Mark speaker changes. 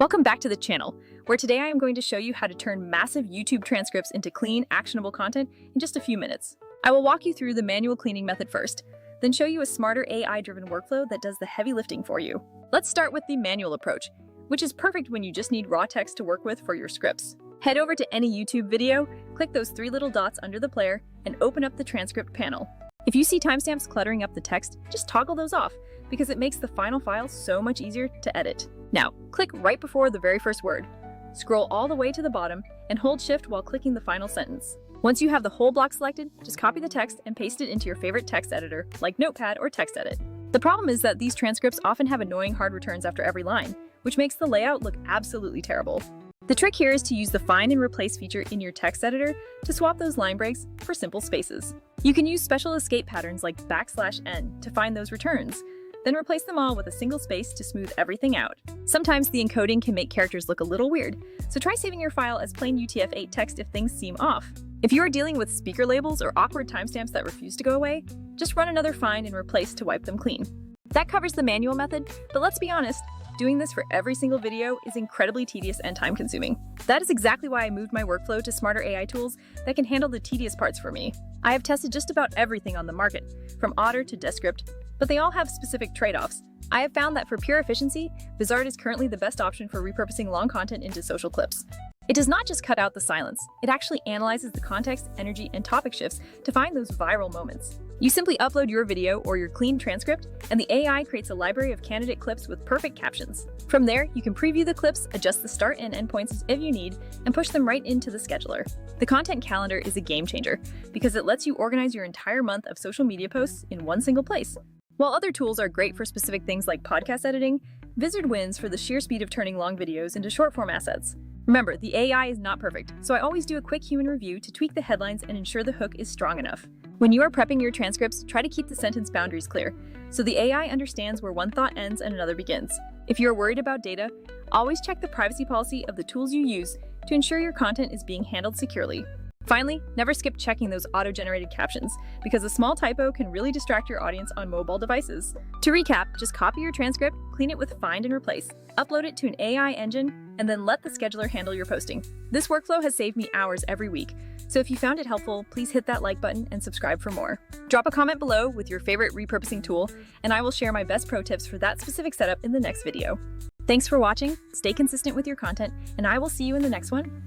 Speaker 1: Welcome back to the channel, where today I am going to show you how to turn massive YouTube transcripts into clean, actionable content in just a few minutes. I will walk you through the manual cleaning method first, then show you a smarter AI-driven workflow that does the heavy lifting for you. Let's start with the manual approach, which is perfect when you just need raw text to work with for your scripts. Head over to any YouTube video, click those three little dots under the player, and open up the transcript panel. If you see timestamps cluttering up the text, just toggle those off, because it makes the final file so much easier to edit. Now, click right before the very first word. Scroll all the way to the bottom and hold Shift while clicking the final sentence. Once you have the whole block selected, just copy the text and paste it into your favorite text editor, like Notepad or TextEdit. The problem is that these transcripts often have annoying hard returns after every line, which makes the layout look absolutely terrible. The trick here is to use the Find and Replace feature in your text editor to swap those line breaks for simple spaces. You can use special escape patterns like \n to find those returns, then replace them all with a single space to smooth everything out. Sometimes the encoding can make characters look a little weird, so try saving your file as plain UTF-8 text if things seem off. If you are dealing with speaker labels or awkward timestamps that refuse to go away, just run another Find and Replace to wipe them clean. That covers the manual method, but let's be honest, doing this for every single video is incredibly tedious and time-consuming. That is exactly why I moved my workflow to smarter AI tools that can handle the tedious parts for me. I have tested just about everything on the market, from Otter to Descript, but they all have specific trade-offs. I have found that for pure efficiency, Vizard is currently the best option for repurposing long content into social clips. It does not just cut out the silence, it actually analyzes the context, energy, and topic shifts to find those viral moments. You simply upload your video or your clean transcript, and the AI creates a library of candidate clips with perfect captions. From there, you can preview the clips, adjust the start and end points if you need, and push them right into the scheduler. The content calendar is a game changer because it lets you organize your entire month of social media posts in one single place. While other tools are great for specific things like podcast editing, Vizard wins for the sheer speed of turning long videos into short-form assets. Remember, the AI is not perfect, so I always do a quick human review to tweak the headlines and ensure the hook is strong enough. When you are prepping your transcripts, try to keep the sentence boundaries clear, so the AI understands where one thought ends and another begins. If you're worried about data, always check the privacy policy of the tools you use to ensure your content is being handled securely. Finally, never skip checking those auto-generated captions, because a small typo can really distract your audience on mobile devices. To recap, just copy your transcript, clean it with Find and Replace, upload it to an AI engine, and then let the scheduler handle your posting. This workflow has saved me hours every week, so if you found it helpful, please hit that like button and subscribe for more. Drop a comment below with your favorite repurposing tool, and I will share my best pro tips for that specific setup in the next video. Thanks for watching, stay consistent with your content, and I will see you in the next one.